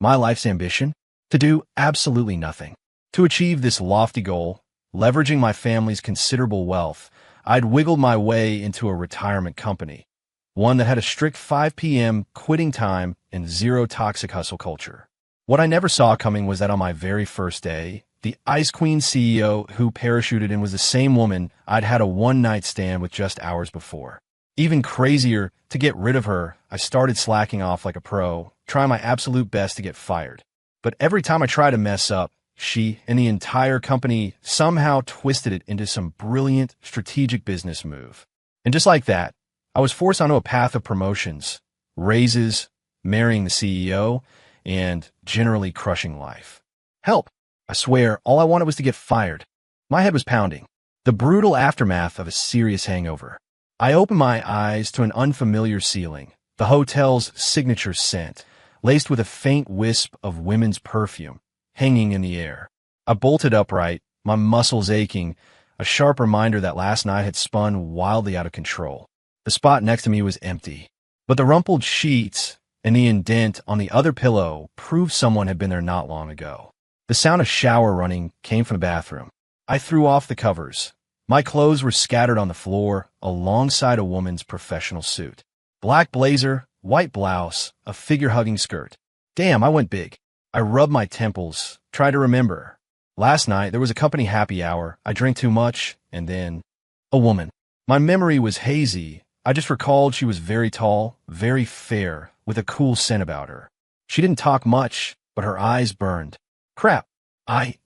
My life's ambition? To do absolutely nothing. To achieve this lofty goal, leveraging my family's considerable wealth, I'd wiggled my way into a retirement company, one that had a strict 5 p.m. quitting time and zero toxic hustle culture. What I never saw coming was that on my very first day, the Ice Queen CEO who parachuted in was the same woman I'd had a one-night stand with just hours before. Even crazier, to get rid of her, I started slacking off like a pro, trying my absolute best to get fired. But every time I tried to mess up, she and the entire company somehow twisted it into some brilliant strategic business move. And just like that, I was forced onto a path of promotions, raises, marrying the CEO, and generally crushing life. Help! I swear, all I wanted was to get fired. My head was pounding. The brutal aftermath of a serious hangover. I opened my eyes to an unfamiliar ceiling, the hotel's signature scent, laced with a faint wisp of women's perfume, hanging in the air. I bolted upright, my muscles aching, a sharp reminder that last night had spun wildly out of control. The spot next to me was empty, but the rumpled sheets and the indent on the other pillow proved someone had been there not long ago. The sound of shower running came from the bathroom. I threw off the covers. My clothes were scattered on the floor alongside a woman's professional suit. Black blazer, white blouse, a figure-hugging skirt. Damn, I went big. I rubbed my temples, tried to remember. Last night, there was a company happy hour. I drank too much, and then a woman. My memory was hazy. I just recalled she was very tall, very fair, with a cool scent about her. She didn't talk much, but her eyes burned. Crap.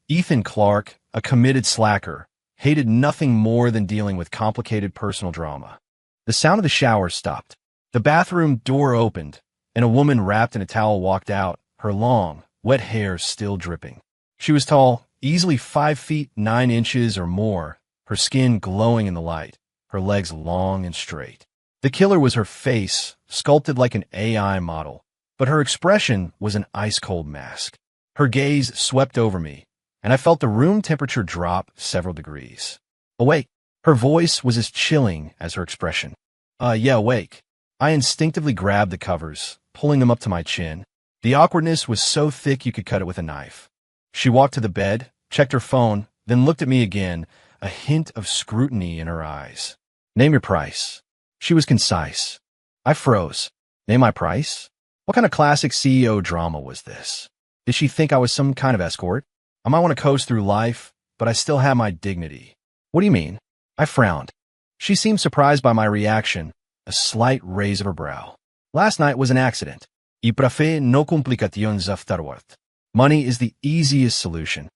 Ethan Clark, a committed slacker, hated nothing more than dealing with complicated personal drama. The sound of the shower stopped. The bathroom door opened, and a woman wrapped in a towel walked out, her long, wet hair still dripping. She was tall, easily 5 feet 9 inches or more, her skin glowing in the light, her legs long and straight. The killer was her face, sculpted like an AI model, but her expression was an ice-cold mask. Her gaze swept over me, and I felt the room temperature drop several degrees. Awake. Her voice was as chilling as her expression. Yeah, awake. I instinctively grabbed the covers, pulling them up to my chin. The awkwardness was so thick you could cut it with a knife. She walked to the bed, checked her phone, then looked at me again, a hint of scrutiny in her eyes. Name your price. She was concise. I froze. Name my price? What kind of classic CEO drama was this? Did she think I was some kind of escort? I might want to coast through life, but I still have my dignity. What do you mean? I frowned. She seemed surprised by my reaction, a slight raise of her brow. Last night was an accident. Y prefe no complicaciones afterward. Money is the easiest solution.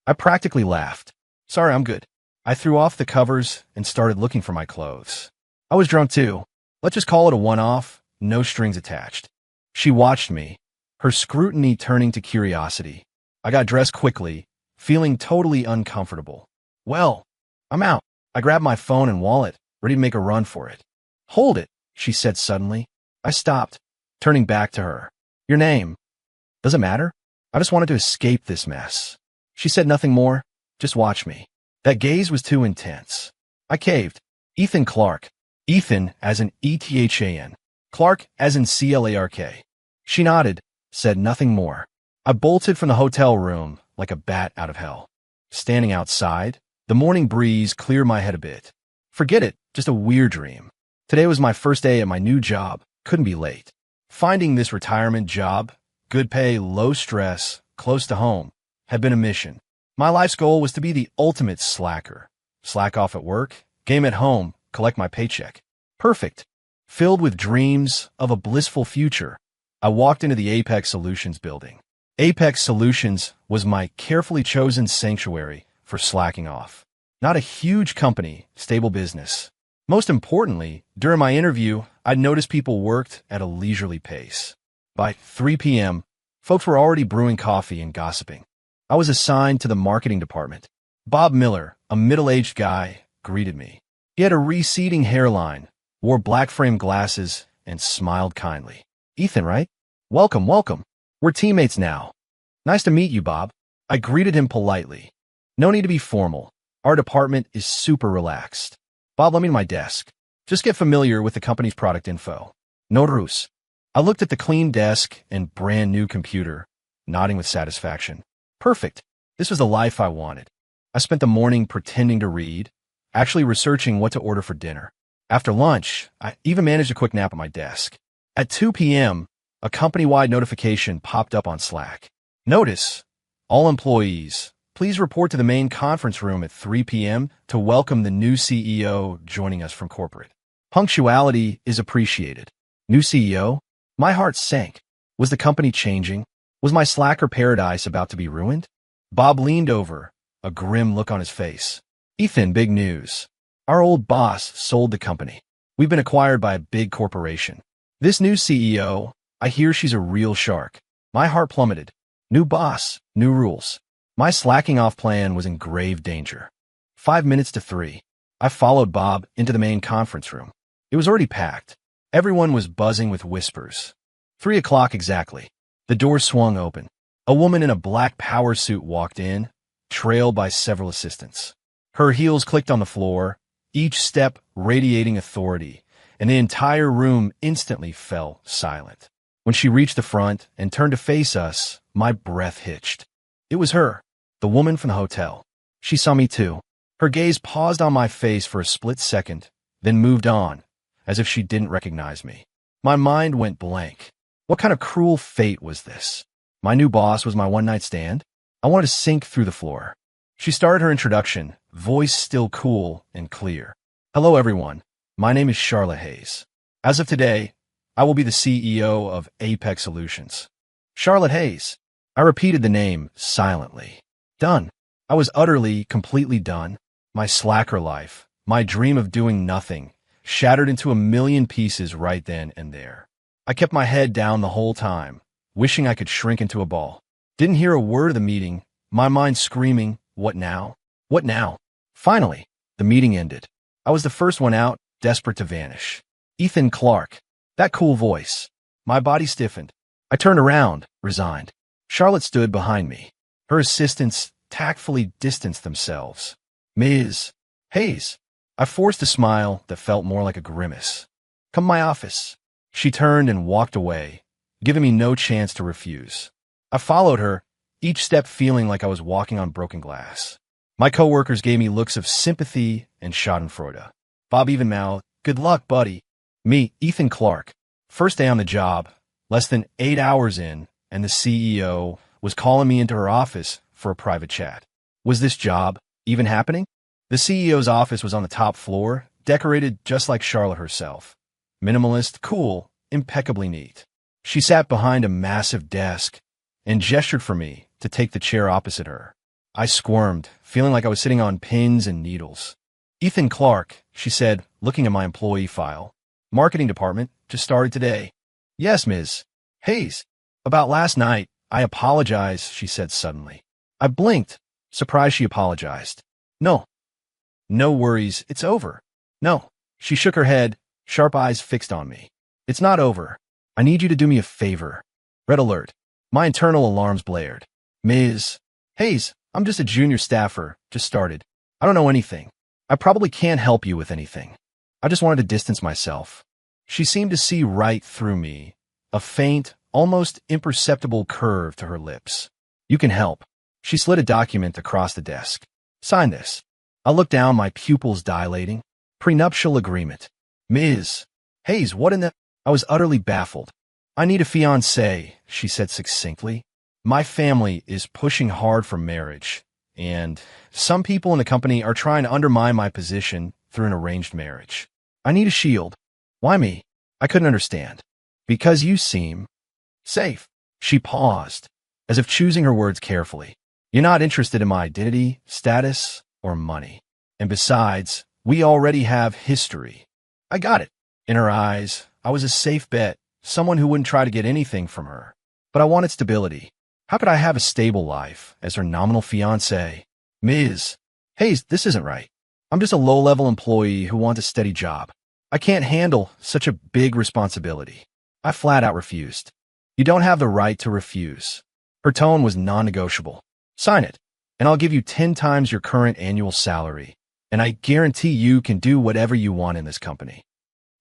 I practically laughed. Sorry, I'm good. I threw off the covers and started looking for my clothes. I was drunk too. Let's just call it a one-off, no strings attached. She watched me, her scrutiny turning to curiosity. I got dressed quickly, feeling totally uncomfortable. Well, I'm out. I grabbed my phone and wallet, ready to make a run for it. Hold it, she said suddenly. I stopped, turning back to her. Your name? Does it matter? I just wanted to escape this mess. She said nothing more, just watch me. That gaze was too intense. I caved. Ethan Clark. Ethan as in E-T-H-A-N. Clark as in C-L-A-R-K. She nodded, said nothing more. I bolted from the hotel room like a bat out of hell. Standing outside, the morning breeze cleared my head a bit. Forget it, just a weird dream. Today was my first day at my new job. Couldn't be late. Finding this retirement job, good pay, low stress, close to home, had been a mission. My life's goal was to be the ultimate slacker. Slack off at work, game at home, collect my paycheck. Perfect. Filled with dreams of a blissful future, I walked into the Apex Solutions building. Apex Solutions was my carefully chosen sanctuary for slacking off. Not a huge company, stable business. Most importantly, during my interview, I'd noticed people worked at a leisurely pace. By 3 p.m., folks were already brewing coffee and gossiping. I was assigned to the marketing department. Bob Miller, a middle-aged guy, greeted me. He had a receding hairline, wore black-framed glasses, and smiled kindly. Ethan, right? Welcome, welcome. We're teammates now. Nice to meet you, Bob. I greeted him politely. No need to be formal. Our department is super relaxed. Bob, let me to my desk. Just get familiar with the company's product info. No ruse. I looked at the clean desk and brand new computer, nodding with satisfaction. Perfect. This was the life I wanted. I spent the morning pretending to read, actually researching what to order for dinner. After lunch, I even managed a quick nap at my desk. At 2 p.m., a company-wide notification popped up on Slack. Notice, all employees, please report to the main conference room at 3 p.m. to welcome the new CEO joining us from corporate. Punctuality is appreciated. New CEO? My heart sank. Was the company changing? Was my Slacker paradise about to be ruined? Bob leaned over, a grim look on his face. Ethan, big news. Our old boss sold the company. We've been acquired by a big corporation. This new CEO, I hear she's a real shark. My heart plummeted. New boss, new rules. My slacking off plan was in grave danger. 5 minutes to 3. I followed Bob into the main conference room. It was already packed. Everyone was buzzing with whispers. 3 o'clock exactly. The door swung open. A woman in a black power suit walked in, trailed by several assistants. Her heels clicked on the floor, each step radiating authority, and the entire room instantly fell silent. When she reached the front and turned to face us, my breath hitched. It was her, the woman from the hotel. She saw me too. Her gaze paused on my face for a split second, then moved on, as if she didn't recognize me. My mind went blank. What kind of cruel fate was this? My new boss was my one-night stand? I wanted to sink through the floor. She started her introduction, voice still cool and clear. Hello, everyone. My name is Charlotte Hayes. As of today, I will be the CEO of Apex Solutions. Charlotte Hayes. I repeated the name silently. Done. I was utterly, completely done. My slacker life, my dream of doing nothing, shattered into a million pieces right then and there. I kept my head down the whole time, wishing I could shrink into a ball. Didn't hear a word of the meeting, my mind screaming, what now? What now? Finally, the meeting ended. I was the first one out, desperate to vanish. Ethan Clark. That cool voice. My body stiffened. I turned around, resigned. Charlotte stood behind me. Her assistants tactfully distanced themselves. Ms. Hayes. I forced a smile that felt more like a grimace. Come to my office. She turned and walked away, giving me no chance to refuse. I followed her, each step feeling like I was walking on broken glass. My coworkers gave me looks of sympathy and schadenfreude. Bob even mouthed, good luck, buddy. Me, Ethan Clark. First day on the job, less than 8 hours in, and the CEO was calling me into her office for a private chat. Was this job even happening? The CEO's office was on the top floor, decorated just like Charlotte herself. Minimalist, cool, impeccably neat. She sat behind a massive desk and gestured for me to take the chair opposite her. I squirmed, feeling like I was sitting on pins and needles. Ethan Clark, she said, looking at my employee file. Marketing department, just started today. Yes, Ms. Hayes. About last night, I apologize, she said suddenly. I blinked, surprised she apologized. No. No worries, it's over. No. She shook her head, sharp eyes fixed on me. It's not over. I need you to do me a favor. Red alert. My internal alarms blared. Ms. Hayes, I'm just a junior staffer, just started. I don't know anything. I probably can't help you with anything. I just wanted to distance myself. She seemed to see right through me, a faint, almost imperceptible curve to her lips. You can help. She slid a document across the desk. Sign this. I looked down, my pupils dilating. Prenuptial agreement. Ms. Hayes, what in the... I was utterly baffled. I need a fiancé, she said succinctly. My family is pushing hard for marriage, and some people in the company are trying to undermine my position through an arranged marriage. I need a shield. Why me? I couldn't understand. Because you seem safe. She paused, as if choosing her words carefully. You're not interested in my identity, status, or money. And besides, we already have history. I got it. In her eyes, I was a safe bet, someone who wouldn't try to get anything from her. But I wanted stability. How could I have a stable life as her nominal fiancé? Ms. Hayes, this isn't right. I'm just a low-level employee who wants a steady job. I can't handle such a big responsibility. I flat out refused. You don't have the right to refuse. Her tone was non-negotiable. Sign it, and I'll give you 10 times your current annual salary, and I guarantee you can do whatever you want in this company.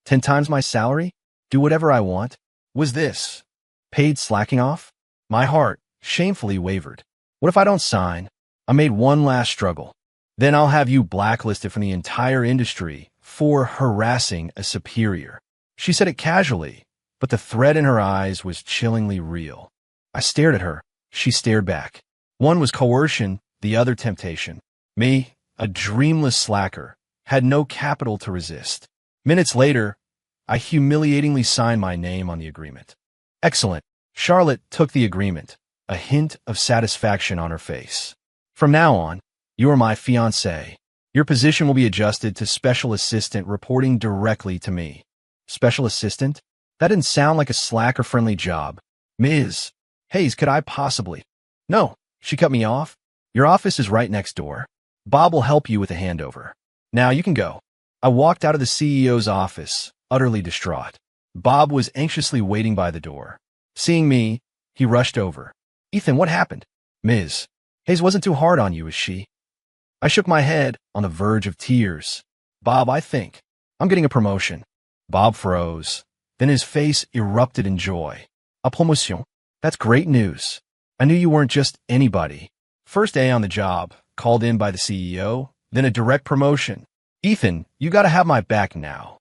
10 times my salary? Do whatever I want? Was this paid slacking off? My heart shamefully wavered. What if I don't sign? I made one last struggle. Then I'll have you blacklisted from the entire industry for harassing a superior. She said it casually, but the threat in her eyes was chillingly real. I stared at her. She stared back. One was coercion, the other temptation. Me, a dreamless slacker, had no capital to resist. Minutes later, I humiliatingly signed my name on the agreement. Excellent. Charlotte took the agreement, a hint of satisfaction on her face. From now on, you are my fiancée. Your position will be adjusted to special assistant, reporting directly to me. Special assistant? That didn't sound like a slacker-friendly job. Ms. Hayes, could I possibly? No, she cut me off. Your office is right next door. Bob will help you with the handover. Now you can go. I walked out of the CEO's office, utterly distraught. Bob was anxiously waiting by the door. Seeing me, he rushed over. Ethan, what happened? Ms. Hayes wasn't too hard on you, is she? I shook my head, on the verge of tears. Bob, I think I'm getting a promotion. Bob froze. Then his face erupted in joy. A promotion? That's great news. I knew you weren't just anybody. First day on the job, called in by the CEO, then a direct promotion. Ethan, you gotta have my back now.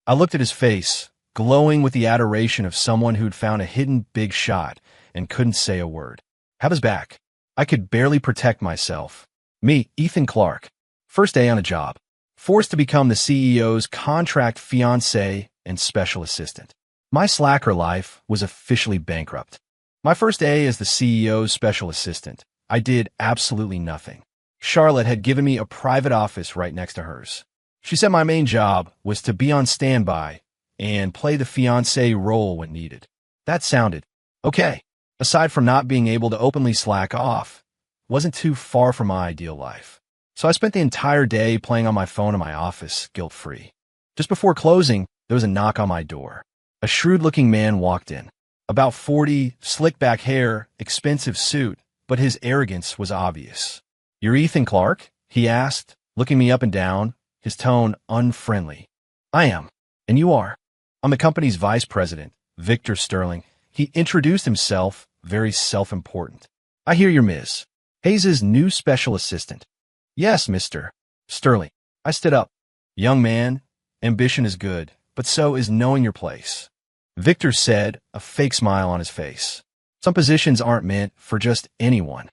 I looked at his face, glowing with the adoration of someone who'd found a hidden big shot and couldn't say a word. Have his back. I could barely protect myself. Me, Ethan Clark. First day on a job. Forced to become the CEO's contract fiancé and special assistant. My slacker life was officially bankrupt. My first day as the CEO's special assistant, I did absolutely nothing. Charlotte had given me a private office right next to hers. She said my main job was to be on standby and play the fiancé role when needed. That sounded okay. Aside from not being able to openly slack off, wasn't too far from my ideal life. So I spent the entire day playing on my phone in my office, guilt-free. Just before closing, there was a knock on my door. A shrewd-looking man walked in. About 40, slick-back hair, expensive suit, but his arrogance was obvious. You're Ethan Clark? He asked, looking me up and down, his tone unfriendly. I am. And you are? I'm the company's vice president, Victor Sterling. He introduced himself, very self-important. I hear you're Ms. Hayes' new special assistant. Yes, Mr. Sterling. I stood up. Young man, ambition is good, but so is knowing your place. Victor said, a fake smile on his face. Some positions aren't meant for just anyone.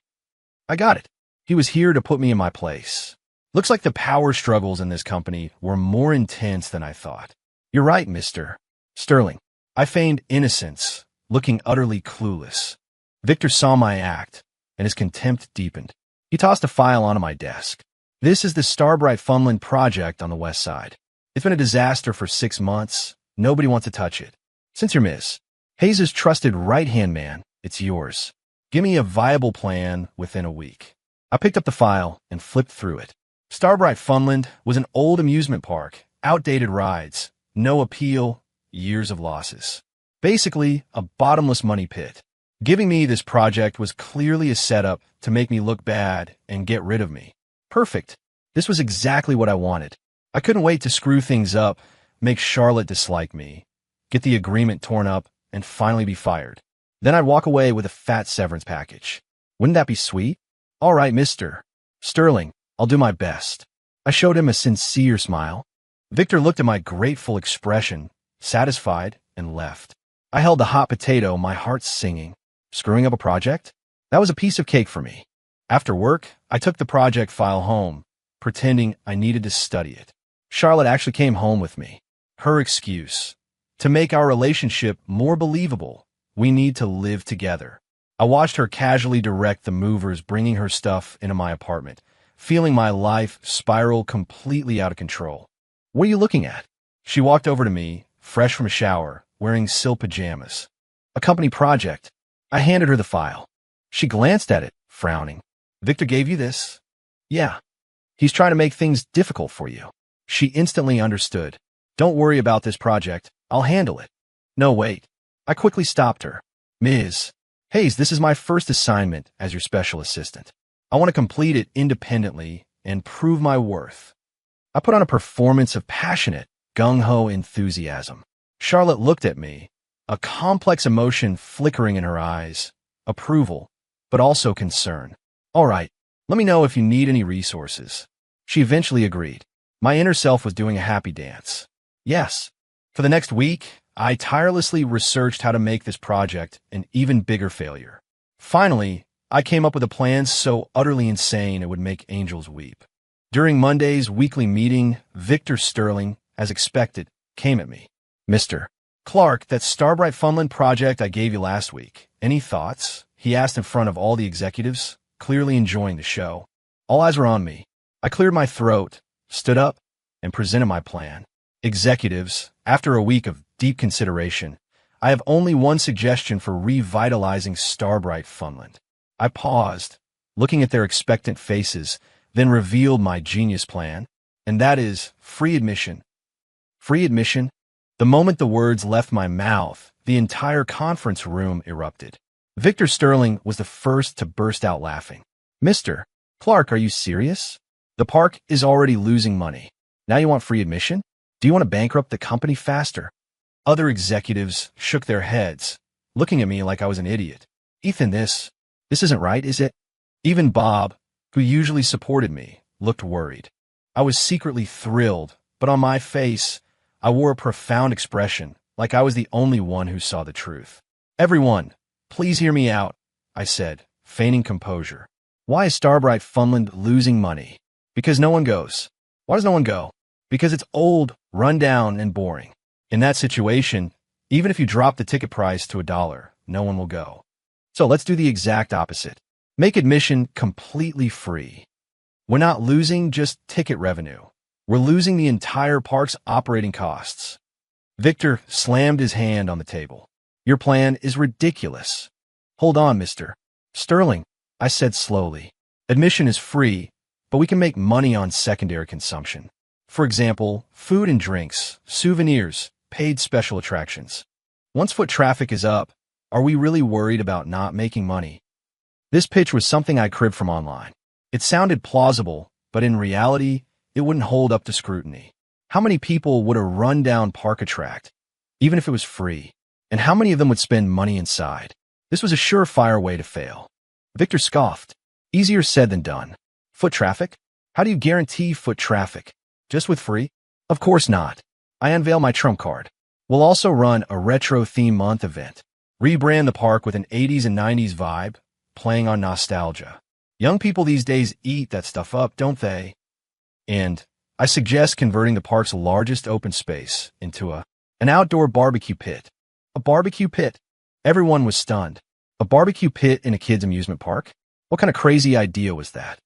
I got it. He was here to put me in my place. Looks like the power struggles in this company were more intense than I thought. You're right, Mr. Sterling. I feigned innocence, looking utterly clueless. Victor saw my act, and his contempt deepened. He tossed a file onto my desk. This is the Starbright Funland project on the west side. It's been a disaster for 6 months. Nobody wants to touch it. Since you're Ms. Hayes' trusted right-hand man, it's yours. Give me a viable plan within a week. I picked up the file and flipped through it. Starbright Funland was an old amusement park, outdated rides, no appeal, years of losses. Basically, a bottomless money pit. Giving me this project was clearly a setup to make me look bad and get rid of me. Perfect. This was exactly what I wanted. I couldn't wait to screw things up, make Charlotte dislike me, get the agreement torn up, and finally be fired. Then I'd walk away with a fat severance package. Wouldn't that be sweet? All right, Mr. Sterling, I'll do my best. I showed him a sincere smile. Victor looked at my grateful expression, satisfied, and left. I held the hot potato, my heart singing. Screwing up a project? That was a piece of cake for me. After work, I took the project file home, pretending I needed to study it. Charlotte actually came home with me. Her excuse: to make our relationship more believable, we need to live together. I watched her casually direct the movers bringing her stuff into my apartment, feeling my life spiral completely out of control. What are you looking at? She walked over to me, fresh from a shower, wearing silk pajamas. A company project. I handed her the file. She glanced at it, frowning. Victor gave you this? Yeah. He's trying to make things difficult for you. She instantly understood. Don't worry about this project. I'll handle it. No, wait. I quickly stopped her. Ms. Hayes, this is my first assignment as your special assistant. I want to complete it independently and prove my worth. I put on a performance of passionate, gung-ho enthusiasm. Charlotte looked at me, a complex emotion flickering in her eyes. Approval, but also concern. All right, let me know if you need any resources. She eventually agreed. My inner self was doing a happy dance. Yes. For the next week, I tirelessly researched how to make this project an even bigger failure. Finally, I came up with a plan so utterly insane it would make angels weep. During Monday's weekly meeting, Victor Sterling, as expected, came at me. Mr. Clark, that Starbright Funland project I gave you last week, any thoughts? He asked in front of all the executives, clearly enjoying the show. All eyes were on me. I cleared my throat, stood up, and presented my plan. Executives, after a week of deep consideration, I have only one suggestion for revitalizing Starbright Funland. I paused, looking at their expectant faces, then revealed my genius plan, and that is free admission. Free admission? The moment the words left my mouth, the entire conference room erupted. Victor Sterling was the first to burst out laughing. Mr. Clark, are you serious? The park is already losing money. Now you want free admission? Do you want to bankrupt the company faster? Other executives shook their heads, looking at me like I was an idiot. Ethan, this isn't right, is it? Even Bob, who usually supported me, looked worried. I was secretly thrilled, but on my face, I wore a profound expression, like I was the only one who saw the truth. Everyone, please hear me out, I said, feigning composure. Why is Starbright Funland losing money? Because no one goes. Why does no one go? Because it's old, run down, and boring. In that situation, even if you drop the ticket price to $1, no one will go. So let's do the exact opposite. Make admission completely free. We're not losing just ticket revenue. We're losing the entire park's operating costs. Victor slammed his hand on the table. Your plan is ridiculous. Hold on, Mr. Sterling, I said slowly. Admission is free, but we can make money on secondary consumption. For example, food and drinks, souvenirs, paid special attractions. Once foot traffic is up, are we really worried about not making money? This pitch was something I cribbed from online. It sounded plausible, but in reality, it wouldn't hold up to scrutiny. How many people would a rundown park attract, even if it was free? And how many of them would spend money inside? This was a surefire way to fail. Victor scoffed. Easier said than done. Foot traffic? How do you guarantee foot traffic? Just with free? Of course not. I unveil my trump card. We'll also run a retro theme month event. Rebrand the park with an 80s and 90s vibe, playing on nostalgia. Young people these days eat that stuff up, don't they? And I suggest converting the park's largest open space into an outdoor barbecue pit. A barbecue pit? Everyone was stunned. A barbecue pit in a kid's amusement park? What kind of crazy idea was that?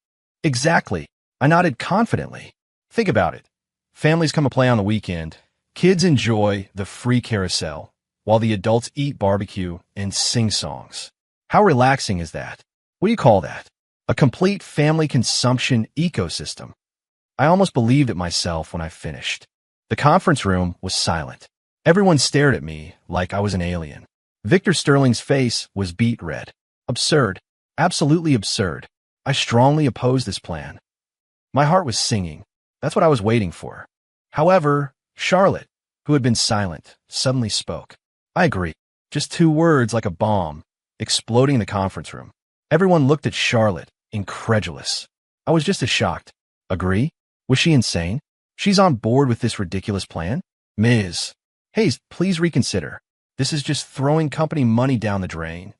Exactly. I nodded confidently. Think about it. Families come to play on the weekend. Kids enjoy the free carousel, while the adults eat barbecue and sing songs. How relaxing is that? What do you call that? A complete family consumption ecosystem. I almost believed it myself when I finished. The conference room was silent. Everyone stared at me like I was an alien. Victor Sterling's face was beet red. Absurd. Absolutely absurd. I strongly opposed this plan. My heart was singing. That's what I was waiting for. However, Charlotte, who had been silent, suddenly spoke. I agree. Just 2 words like a bomb, exploding in the conference room. Everyone looked at Charlotte, incredulous. I was just as shocked. Agree? Was she insane? She's on board with this ridiculous plan? Ms. Hayes, please reconsider. This is just throwing company money down the drain.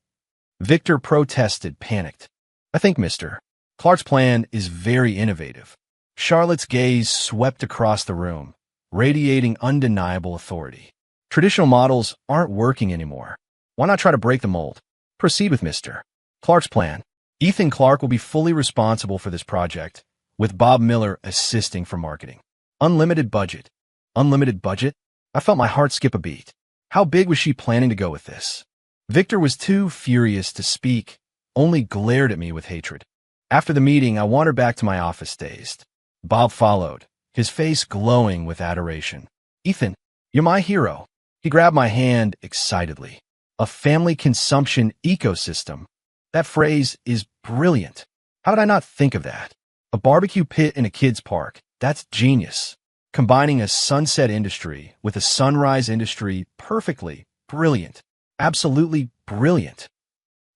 Victor protested, panicked. I think Mr. Clark's plan is very innovative. Charlotte's gaze swept across the room, radiating undeniable authority. Traditional models aren't working anymore. Why not try to break the mold? Proceed with Mr. Clark's plan. Ethan Clark will be fully responsible for this project, with Bob Miller assisting for marketing. Unlimited budget. Unlimited budget? I felt my heart skip a beat. How big was she planning to go with this? Victor was too furious to speak, only glared at me with hatred. After the meeting, I wandered back to my office dazed. Bob followed, his face glowing with adoration. Ethan, you're my hero. He grabbed my hand excitedly. A family consumption ecosystem. That phrase is brilliant. How did I not think of that? A barbecue pit in a kid's park. That's genius. Combining a sunset industry with a sunrise industry perfectly. Brilliant. Absolutely brilliant.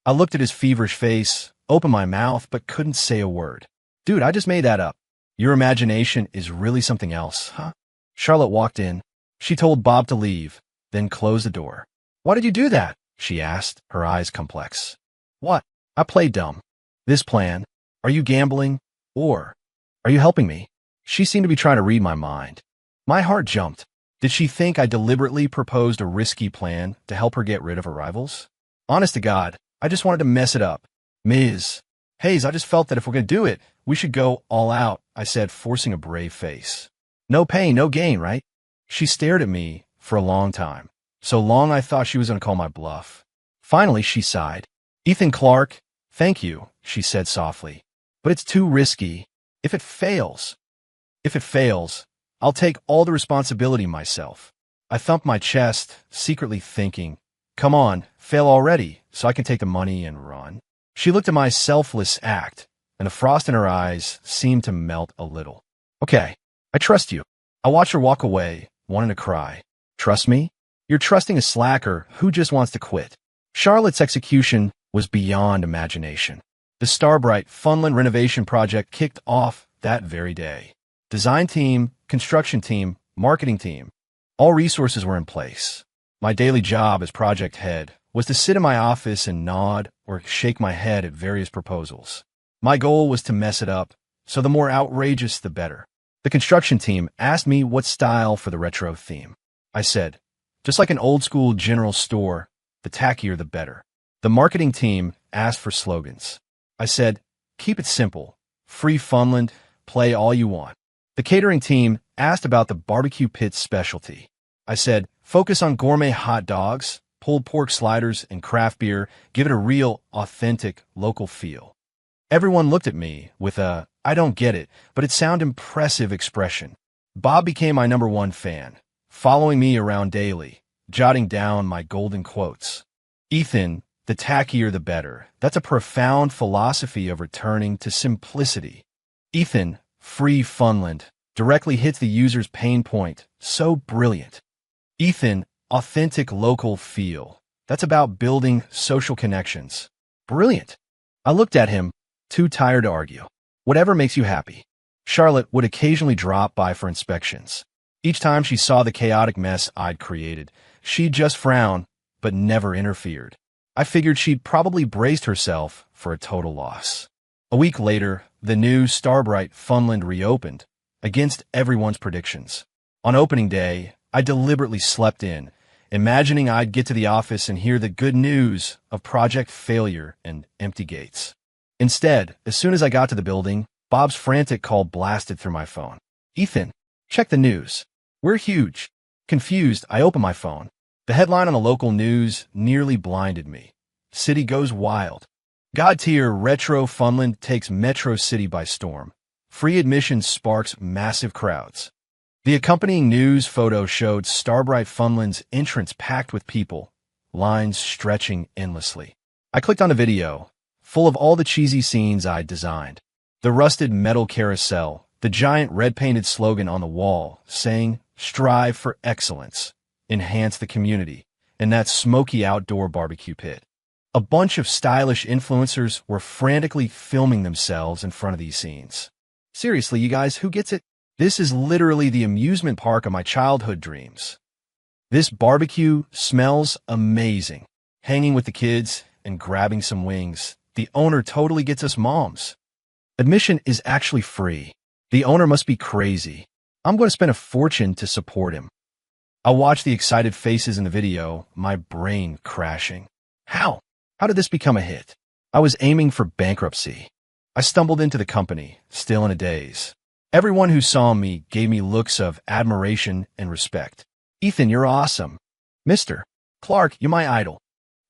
I looked at his feverish face, opened my mouth, but couldn't say a word. Dude, I just made that up. Your imagination is really something else, huh? Charlotte walked in. She told Bob to leave, then closed the door. Why did you do that? She asked, her eyes complex. What? I played dumb. This plan? Are you gambling? Or are you helping me? She seemed to be trying to read my mind. My heart jumped. Did she think I deliberately proposed a risky plan to help her get rid of her rivals? Honest to God, I just wanted to mess it up. Ms. Hayes, I just felt that if we're going to do it, we should go all out, I said, forcing a brave face. No pain, no gain, right? She stared at me for a long time. So long I thought she was going to call my bluff. Finally, she sighed. Ethan Clark, thank you, she said softly. But it's too risky. If it fails, I'll take all the responsibility myself. I thumped my chest, secretly thinking, come on, fail already, so I can take the money and run. She looked at my selfless act, and the frost in her eyes seemed to melt a little. Okay, I trust you. I watched her walk away, wanting to cry. Trust me? You're trusting a slacker who just wants to quit. Charlotte's execution was beyond imagination. The Starbright Funland renovation project kicked off that very day. Design team, construction team, marketing team, all resources were in place. My daily job as project head was to sit in my office and nod or shake my head at various proposals. My goal was to mess it up, so the more outrageous the better. The construction team asked me what style for the retro theme. I said, just like an old-school general store, the tackier the better. The marketing team asked for slogans. I said, keep it simple, free Funland, play all you want. The catering team asked about the barbecue pit specialty. I said, focus on gourmet hot dogs, pulled pork sliders, and craft beer, give it a real, authentic, local feel. Everyone looked at me with a, I don't get it, but it sounded impressive expression. Bob became my #1 fan, following me around daily, jotting down my golden quotes. Ethan, the tackier the better. That's a profound philosophy of returning to simplicity. Ethan, free Funland, directly hits the user's pain point. So brilliant. Ethan, authentic local feel. That's about building social connections. Brilliant. I looked at him, too tired to argue. Whatever makes you happy. Charlotte would occasionally drop by for inspections. Each time she saw the chaotic mess I'd created, she'd just frown, but never interfered. I figured she'd probably braced herself for a total loss. A week later, the new Starbright Funland reopened, against everyone's predictions. On opening day, I deliberately slept in, imagining I'd get to the office and hear the good news of project failure and empty gates. Instead, as soon as I got to the building, Bob's frantic call blasted through my phone. Ethan, check the news. We're huge. Confused, I opened my phone. The headline on the local news nearly blinded me. City goes wild. God-tier retro Funland takes Metro City by storm. Free admission sparks massive crowds. The accompanying news photo showed Starbright Funland's entrance packed with people, lines stretching endlessly. I clicked on a video, full of all the cheesy scenes I'd designed. The rusted metal carousel, the giant red-painted slogan on the wall saying, "Strive for excellence, enhance the community," and that smoky outdoor barbecue pit. A bunch of stylish influencers were frantically filming themselves in front of these scenes. Seriously, you guys, who gets it? This is literally the amusement park of my childhood dreams. This barbecue smells amazing. Hanging with the kids and grabbing some wings. The owner totally gets us moms. Admission is actually free. The owner must be crazy. I'm going to spend a fortune to support him. I watched the excited faces in the video, my brain crashing. How? How did this become a hit? I was aiming for bankruptcy. I stumbled into the company, still in a daze. Everyone who saw me gave me looks of admiration and respect. Ethan, you're awesome. Mr. Clark, you're my idol.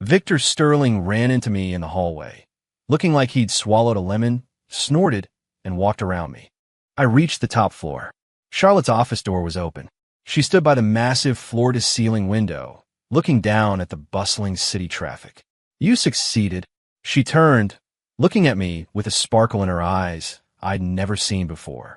Victor Sterling ran into me in the hallway, looking like he'd swallowed a lemon, snorted, and walked around me. I reached the top floor. Charlotte's office door was open. She stood by the massive floor-to-ceiling window, looking down at the bustling city traffic. You succeeded. She turned, looking at me with a sparkle in her eyes I'd never seen before.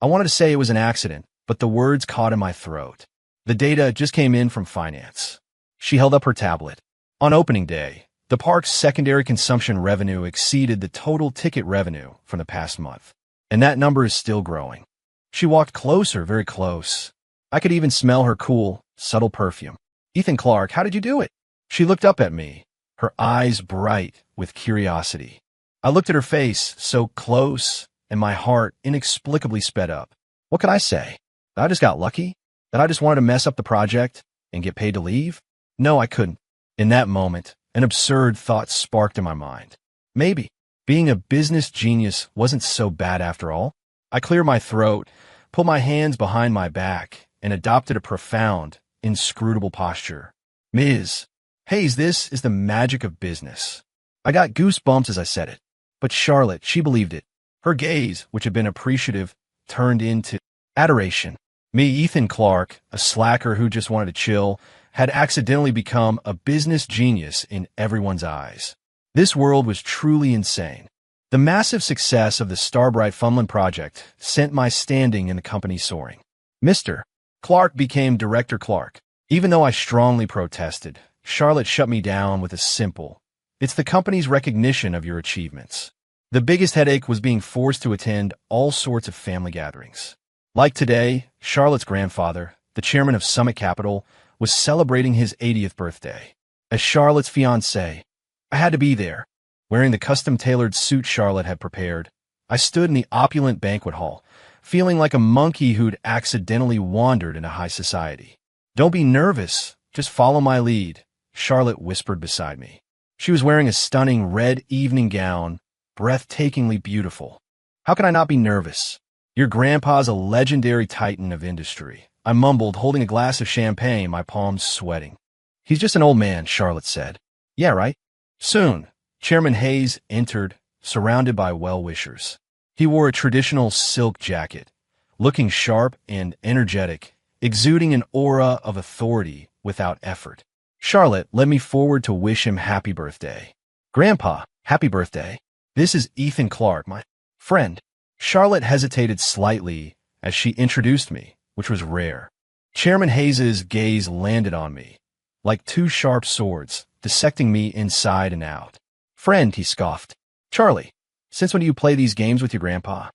I wanted to say it was an accident, but the words caught in my throat. The data just came in from finance. She held up her tablet. On opening day, The park's secondary consumption revenue exceeded the total ticket revenue from the past month, and that number is still growing. She walked closer, very close. I could even smell her cool, subtle perfume. Ethan Clark, how did you do it? She looked up at me, her eyes bright with curiosity. I looked at her face, so close, and my heart inexplicably sped up. What could I say? That I just got lucky? That I just wanted to mess up the project and get paid to leave? No, I couldn't. In that moment, an absurd thought sparked in my mind. Maybe being a business genius wasn't so bad after all. I cleared my throat, pulled my hands behind my back, and adopted a profound, inscrutable posture. Ms. Hayes, this is the magic of business. I got goosebumps as I said it. But Charlotte, she believed it. Her gaze, which had been appreciative, turned into adoration. Me, Ethan Clark, a slacker who just wanted to chill, had accidentally become a business genius in everyone's eyes. This world was truly insane. The massive success of the Starbright Funland project sent my standing in the company soaring. Mr. Clark became Director Clark. Even though I strongly protested, Charlotte shut me down with a simple, "It's the company's recognition of your achievements." The biggest headache was being forced to attend all sorts of family gatherings. Like today, Charlotte's grandfather, the chairman of Summit Capital, was celebrating his 80th birthday. As Charlotte's fiancé, I had to be there. Wearing the custom-tailored suit Charlotte had prepared, I stood in the opulent banquet hall, feeling like a monkey who'd accidentally wandered into high society. "Don't be nervous, just follow my lead," Charlotte whispered beside me. She was wearing a stunning red evening gown, breathtakingly beautiful. "How can I not be nervous? Your grandpa's a legendary titan of industry," I mumbled, holding a glass of champagne, my palms sweating. "He's just an old man," Charlotte said. "Yeah, right?" Soon, Chairman Hayes entered, surrounded by well-wishers. He wore a traditional silk jacket, looking sharp and energetic, exuding an aura of authority without effort. Charlotte led me forward to wish him happy birthday. "Grandpa, happy birthday. This is Ethan Clark, my friend." Charlotte hesitated slightly as she introduced me, which was rare. Chairman Hayes's gaze landed on me, like two sharp swords, dissecting me inside and out. "Friend," he scoffed. "Charlie, since when do you play these games with your grandpa?"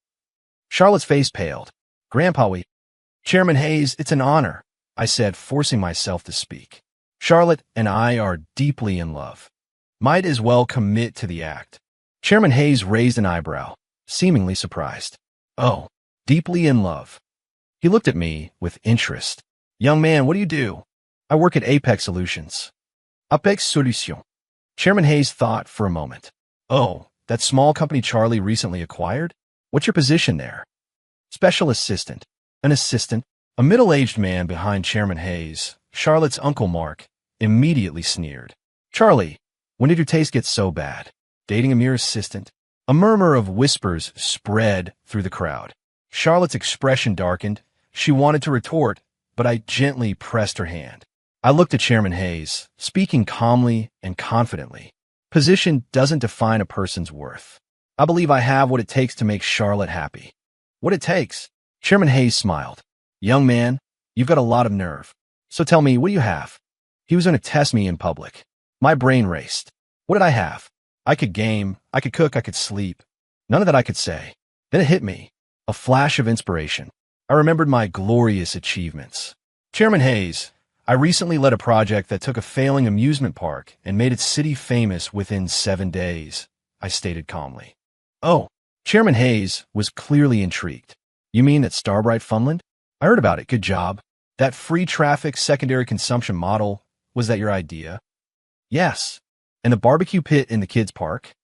Charlotte's face paled. "Grandpa, we—" "Chairman Hayes, it's an honor," I said, forcing myself to speak. "Charlotte and I are deeply in love. Might as well commit to the act." Chairman Hayes raised an eyebrow, seemingly surprised. "Oh, deeply in love." He looked at me with interest. "Young man, what do you do?" "I work at Apex Solutions." Apex Solutions. Chairman Hayes thought for a moment. "Oh, that small company Charlie recently acquired? What's your position there?" "Special assistant." An assistant? A middle-aged man behind Chairman Hayes, Charlotte's Uncle Mark, immediately sneered. "Charlie, when did your taste get so bad? Dating a mere assistant?" A murmur of whispers spread through the crowd. Charlotte's expression darkened. She wanted to retort, but I gently pressed her hand. I looked at Chairman Hayes, speaking calmly and confidently. "Position doesn't define a person's worth. I believe I have what it takes to make Charlotte happy." "What it takes?" Chairman Hayes smiled. "Young man, you've got a lot of nerve. So tell me, what do you have?" He was going to test me in public. My brain raced. What did I have? I could game, I could cook, I could sleep. None of that I could say. Then it hit me. A flash of inspiration. I remembered my glorious achievements. "Chairman Hayes, I recently led a project that took a failing amusement park and made it city famous within 7 days," I stated calmly. "Oh." Chairman Hayes was clearly intrigued. "You mean at Starbright Funland? I heard about it. Good job. That free traffic secondary consumption model, was that your idea?" "Yes." "And the barbecue pit in the kids' park?"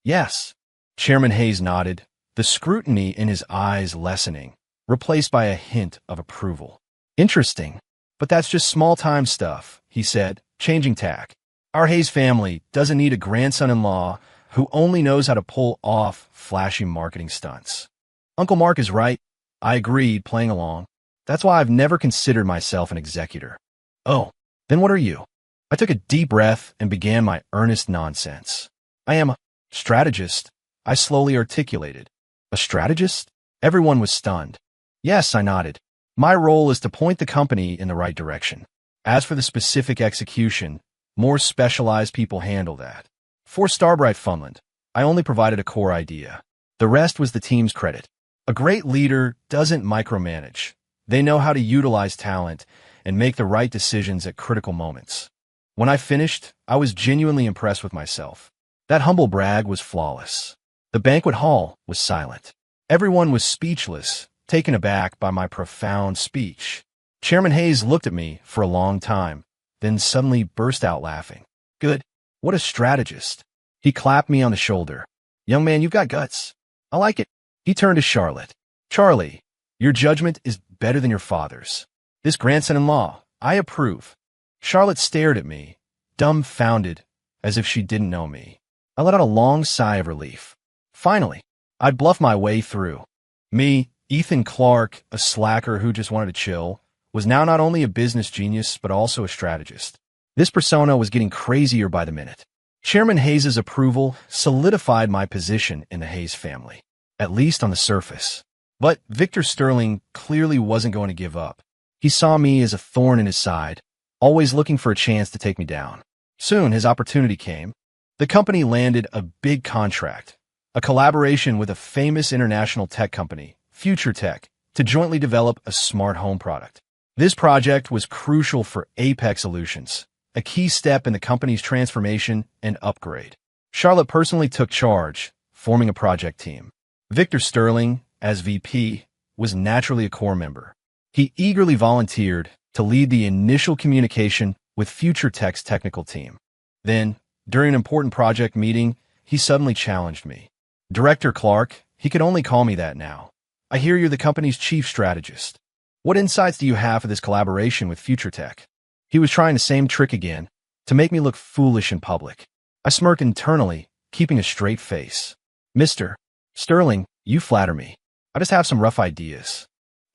"Yes." Chairman Hayes nodded, the scrutiny in his eyes lessening, replaced by a hint of approval. "Interesting. But that's just small-time stuff," he said, changing tack. "Our Hayes family doesn't need a grandson-in-law who only knows how to pull off flashy marketing stunts." "Uncle Mark is right," I agreed, playing along. "That's why I've never considered myself an executor." "Oh, then what are you?" I took a deep breath and began my earnest nonsense. "I am a strategist," I slowly articulated. "A strategist?" Everyone was stunned. "Yes," I nodded. "My role is to point the company in the right direction. As for the specific execution, more specialized people handle that." For Starbright Funland, I only provided a core idea. The rest was the team's credit. A great leader doesn't micromanage. They know how to utilize talent and make the right decisions at critical moments. When I finished, I was genuinely impressed with myself. That humble brag was flawless. The banquet hall was silent. Everyone was speechless, taken aback by my profound speech. Chairman Hayes looked at me for a long time, then suddenly burst out laughing. Good. What a strategist. He clapped me on the shoulder. Young man, you've got guts. I like it. He turned to Charlotte. Charlie, your judgment is better than your father's. This grandson-in-law, I approve. Charlotte stared at me, dumbfounded, as if she didn't know me. I let out a long sigh of relief. Finally, I'd bluffed my way through. Me, Ethan Clark, a slacker who just wanted to chill, was now not only a business genius, but also a strategist. This persona was getting crazier by the minute. Chairman Hayes' approval solidified my position in the Hayes family, at least on the surface. But Victor Sterling clearly wasn't going to give up. He saw me as a thorn in his side, always looking for a chance to take me down. Soon, his opportunity came. The company landed a big contract, a collaboration with a famous international tech company, Future Tech, to jointly develop a smart home product. This project was crucial for Apex Solutions, a key step in the company's transformation and upgrade. Charlotte personally took charge, forming a project team. Victor Sterling, as VP, was naturally a core member. He eagerly volunteered to lead the initial communication with Future Tech's technical team. Then, during an important project meeting, he suddenly challenged me. Director Clark, he could only call me that now. I hear you're the company's chief strategist. What insights do you have for this collaboration with Future Tech? He was trying the same trick again, to make me look foolish in public. I smirked internally, keeping a straight face. Mr. Sterling, you flatter me. I just have some rough ideas.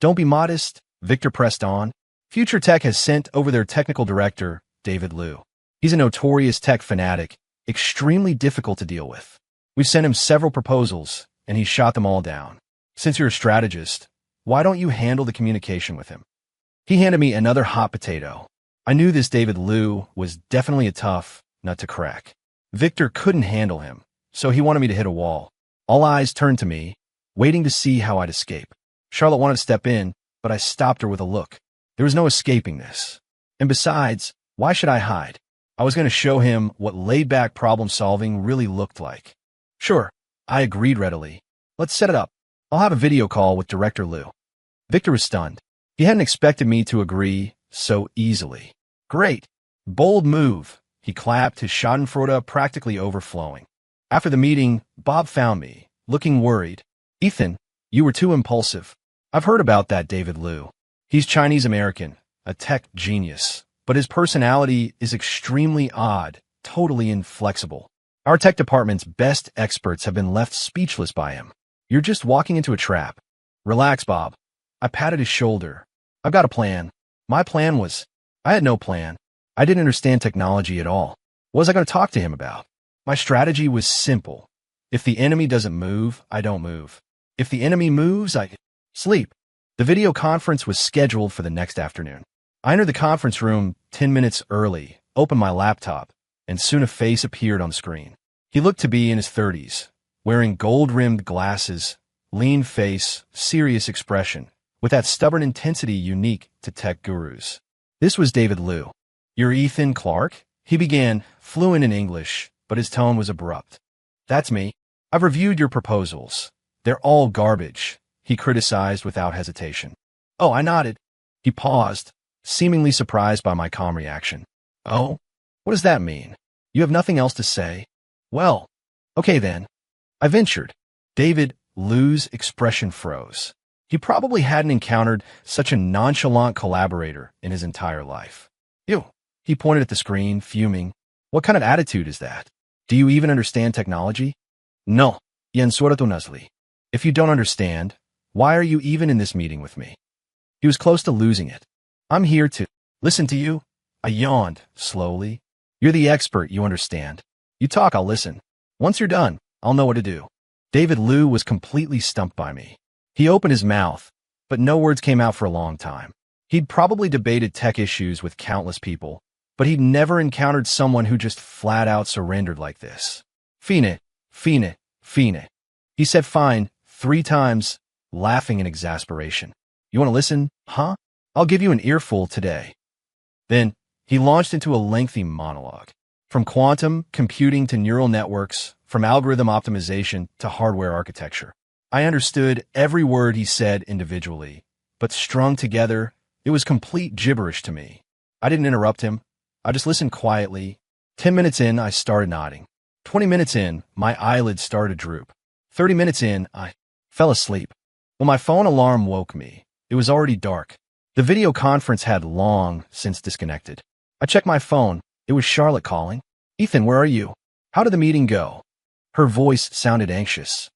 Don't be modest, Victor pressed on. Future Tech has sent over their technical director, David Liu. He's a notorious tech fanatic, extremely difficult to deal with. We've sent him several proposals, and he's shot them all down. Since you're a strategist, why don't you handle the communication with him? He handed me another hot potato. I knew this David Liu was definitely a tough nut to crack. Victor couldn't handle him, so he wanted me to hit a wall. All eyes turned to me, waiting to see how I'd escape. Charlotte wanted to step in, but I stopped her with a look. There was no escaping this. And besides, why should I hide? I was going to show him what laid-back problem-solving really looked like. Sure, I agreed readily. Let's set it up. I'll have a video call with Director Liu. Victor was stunned. He hadn't expected me to agree so easily. Great. Bold move. He clapped, his schadenfreude practically overflowing. After the meeting, Bob found me, looking worried. Ethan, you were too impulsive. I've heard about that David Liu. He's Chinese-American, a tech genius, but his personality is extremely odd, totally inflexible. Our tech department's best experts have been left speechless by him. You're just walking into a trap. Relax, Bob. I patted his shoulder. I've got a plan. My plan was, I had no plan. I didn't understand technology at all. What was I going to talk to him about? My strategy was simple. If the enemy doesn't move, I don't move. If the enemy moves, I sleep. The video conference was scheduled for the next afternoon. I entered the conference room 10 minutes early, opened my laptop, and soon a face appeared on the screen. He looked to be in his 30s, wearing gold-rimmed glasses, lean face, serious expression, with that stubborn intensity unique to tech gurus. This was David Liu. You're Ethan Clark? He began, fluent in English, but his tone was abrupt. That's me. I've reviewed your proposals. They're all garbage, he criticized without hesitation. Oh, I nodded. He paused, seemingly surprised by my calm reaction. Oh? What does that mean? You have nothing else to say? Well, okay then. I ventured. David Liu's expression froze. He probably hadn't encountered such a nonchalant collaborator in his entire life. You. He pointed at the screen, fuming. What kind of attitude is that? Do you even understand technology? No. If you don't understand, why are you even in this meeting with me? He was close to losing it. I'm here to listen to you. I yawned, slowly. You're the expert, you understand. You talk, I'll listen. Once you're done, I'll know what to do. David Liu was completely stumped by me. He opened his mouth, but no words came out for a long time. He'd probably debated tech issues with countless people, but he'd never encountered someone who just flat out surrendered like this. Fine, fine, fine. He said fine 3 times, laughing in exasperation. You want to listen, huh? I'll give you an earful today. Then he launched into a lengthy monologue. From quantum computing to neural networks, from algorithm optimization to hardware architecture. I understood every word he said individually, but strung together, it was complete gibberish to me. I didn't interrupt him. I just listened quietly. 10 minutes in, I started nodding. 20 minutes in, my eyelids started to droop. 30 minutes in, I fell asleep. When my phone alarm woke me, it was already dark. The video conference had long since disconnected. I checked my phone. It was Charlotte calling. Ethan, where are you? How did the meeting go? Her voice sounded anxious.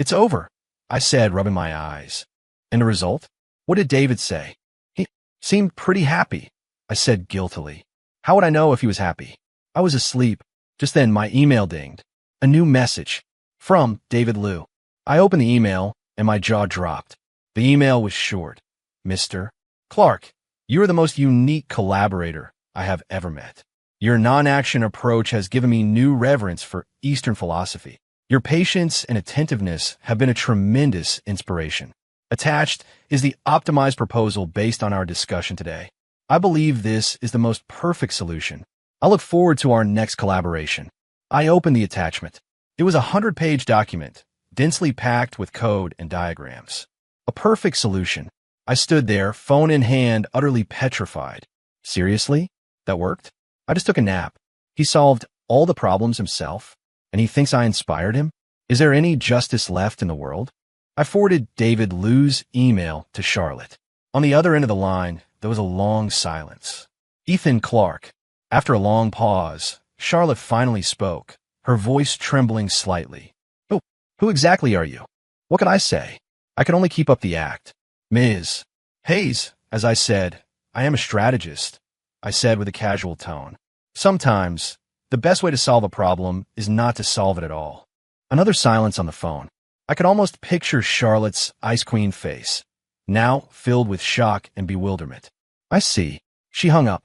It's over, I said, rubbing my eyes. And the result? What did David say? He seemed pretty happy, I said guiltily. How would I know if he was happy? I was asleep. Just then, my email dinged. A new message. From David Liu. I opened the email, and my jaw dropped. The email was short. Mr. Clark, you are the most unique collaborator I have ever met. Your non-action approach has given me new reverence for Eastern philosophy. Your patience and attentiveness have been a tremendous inspiration. Attached is the optimized proposal based on our discussion today. I believe this is the most perfect solution. I look forward to our next collaboration. I opened the attachment. It was a 100-page document, densely packed with code and diagrams. A perfect solution. I stood there, phone in hand, utterly petrified. Seriously? That worked? I just took a nap. He solved all the problems himself, and he thinks I inspired him? Is there any justice left in the world? I forwarded David Liu's email to Charlotte. On the other end of the line, there was a long silence. Ethan Clark. After a long pause, Charlotte finally spoke, her voice trembling slightly. Oh, who exactly are you? What could I say? I could only keep up the act. Ms. Hayes, as I said, I am a strategist, I said with a casual tone. Sometimes, the best way to solve a problem is not to solve it at all. Another silence on the phone. I could almost picture Charlotte's ice queen face, now filled with shock and bewilderment. I see. She hung up.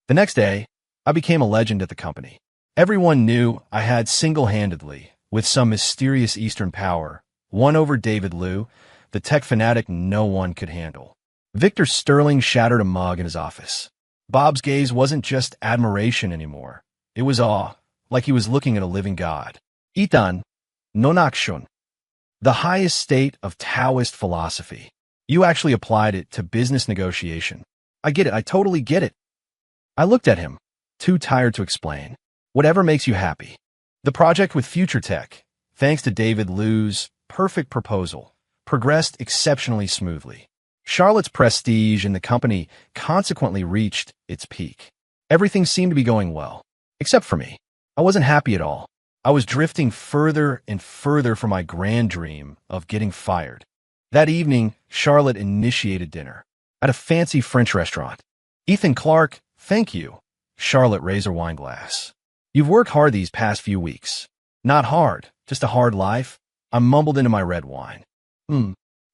The next day, I became a legend at the company. Everyone knew I had single-handedly, with some mysterious Eastern power, won over David Liu, the tech fanatic no one could handle. Victor Sterling shattered a mug in his office. Bob's gaze wasn't just admiration anymore. It was awe, like he was looking at a living god. Itan, non-action. The highest state of Taoist philosophy. You actually applied it to business negotiation. I get it. I totally get it. I looked at him, too tired to explain. Whatever makes you happy. The project with Future Tech, thanks to David Liu's perfect proposal, progressed exceptionally smoothly. Charlotte's prestige in the company consequently reached its peak. Everything seemed to be going well, except for me. I wasn't happy at all. I was drifting further and further from my grand dream of getting fired. That evening, Charlotte initiated dinner at a fancy French restaurant. Ethan Clark, thank you. Charlotte raised her wine glass. You've worked hard these past few weeks. Not hard, just a hard life. I mumbled into my red wine.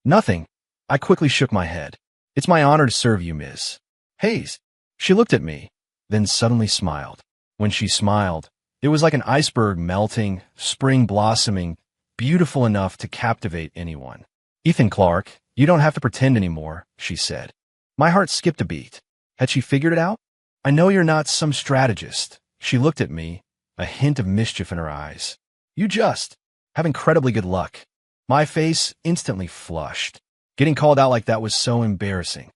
Nothing. I quickly shook my head. It's my honor to serve you, Ms. Hayes. She looked at me, then suddenly smiled. When she smiled, it was like an iceberg melting, spring blossoming, beautiful enough to captivate anyone. Ethan Clark, you don't have to pretend anymore, she said. My heart skipped a beat. Had she figured it out? I know you're not some strategist. She looked at me, a hint of mischief in her eyes. You just have incredibly good luck. My face instantly flushed. Getting called out like that was so embarrassing.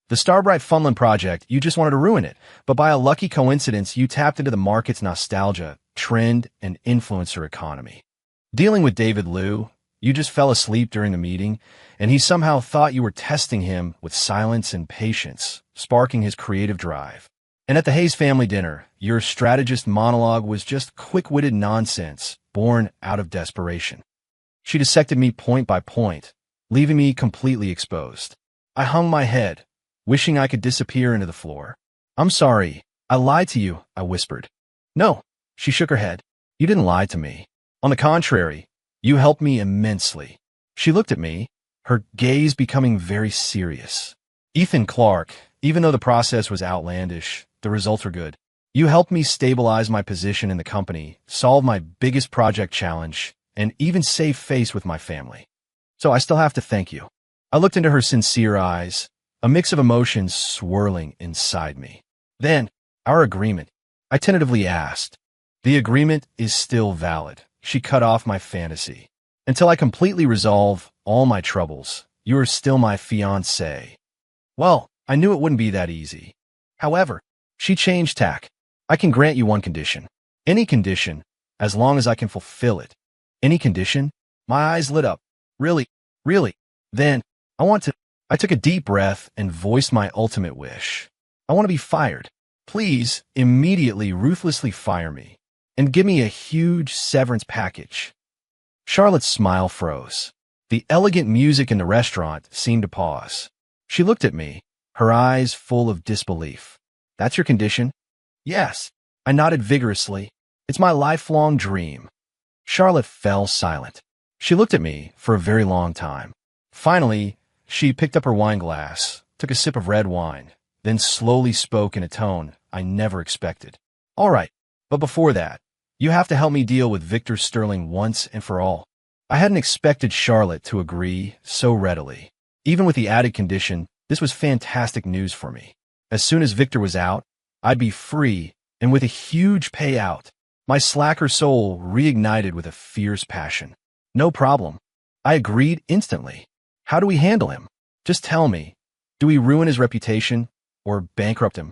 The Starbright Funland project, you just wanted to ruin it, but by a lucky coincidence, you tapped into the market's nostalgia, trend, and influencer economy. Dealing with David Liu, you just fell asleep during the meeting, and he somehow thought you were testing him with silence and patience, sparking his creative drive. And at the Hayes family dinner, your strategist monologue was just quick-witted nonsense, born out of desperation. She dissected me point by point, leaving me completely exposed. I hung my head, wishing I could disappear into the floor. I'm sorry. I lied to you, I whispered. No, she shook her head. You didn't lie to me. On the contrary, you helped me immensely. She looked at me, her gaze becoming very serious. Ethan Clark, even though the process was outlandish, the results are good. You helped me stabilize my position in the company, solve my biggest project challenge, and even save face with my family. So I still have to thank you." I looked into her sincere eyes, a mix of emotions swirling inside me. "Then, our agreement," I tentatively asked. "The agreement is still valid." She cut off my fantasy. "Until I completely resolve all my troubles, you are still my fiancé." Well, I knew it wouldn't be that easy. However, she changed tack. "I can grant you one condition. Any condition, as long as I can fulfill it." "Any condition?" My eyes lit up. "Really? Really? Then, I took a deep breath and voiced my ultimate wish. "I want to be fired. Please, immediately, ruthlessly fire me. And give me a huge severance package." Charlotte's smile froze. The elegant music in the restaurant seemed to pause. She looked at me, her eyes full of disbelief. "That's your condition?" "Yes." I nodded vigorously. "It's my lifelong dream." Charlotte fell silent. She looked at me for a very long time. Finally, she picked up her wine glass, took a sip of red wine, then slowly spoke in a tone I never expected. "All right, but before that, you have to help me deal with Victor Sterling once and for all." I hadn't expected Charlotte to agree so readily. Even with the added condition, this was fantastic news for me. As soon as Victor was out, I'd be free, and with a huge payout. My slacker soul reignited with a fierce passion. "No problem." I agreed instantly. "How do we handle him? Just tell me. Do we ruin his reputation or bankrupt him?"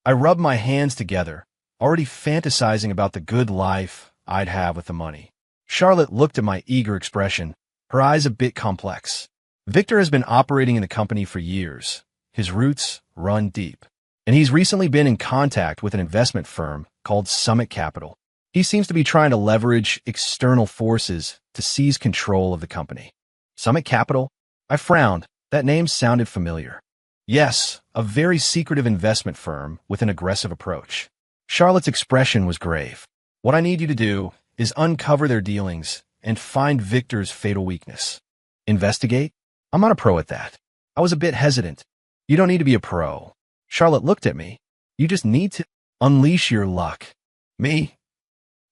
I rubbed my hands together, already fantasizing about the good life I'd have with the money. Charlotte looked at my eager expression, her eyes a bit complex. "Victor has been operating in the company for years. His roots run deep. And he's recently been in contact with an investment firm called Summit Capital. He seems to be trying to leverage external forces to seize control of the company." "Summit Capital?" I frowned. That name sounded familiar. "Yes, a very secretive investment firm with an aggressive approach." Charlotte's expression was grave. "What I need you to do is uncover their dealings and find Victor's fatal weakness." "Investigate?" "I'm not a pro at that." I was a bit hesitant. "You don't need to be a pro." Charlotte looked at me. "You just need to unleash your luck." "Me?"